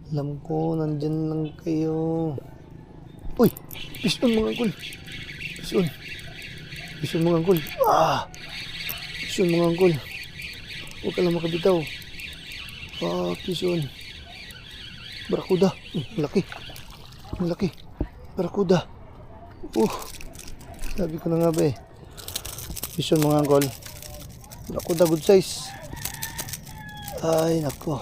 Alam ko, nandyan lang kayo. Uy! Fish on mga angkol. Fish on. Fish on mga angkol. Fish on mga angkol. Huwag ka lang makabitaw. Fish on. Barakuda. Malaki. Malaki. Barakuda. Sabi ko na nga ba eh. Fish on mga angkol. Barakuda good size. Ay nako.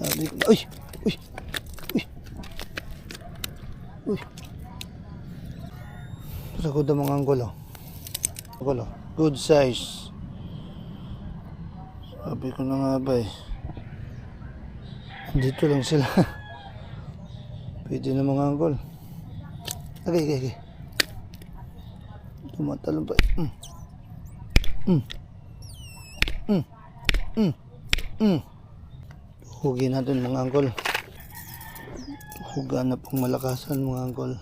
Sabi ko na. Uy! Uy! Uy! Uy! Barakuda mga angkol oh. Angkol oh. Good size. Sabi ko na nga ba eh. Dito lang sila. Pwede na mga angkol. Okay. Tumatalon pa. Hugi natin mga angkol. Huga na pong malakasan mga angkol.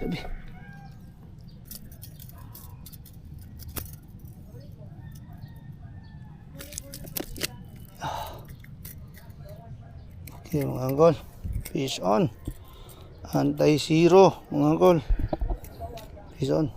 Tabi. Okay mga angkol. Fish on. Anti-zero mga angkol. Fish on.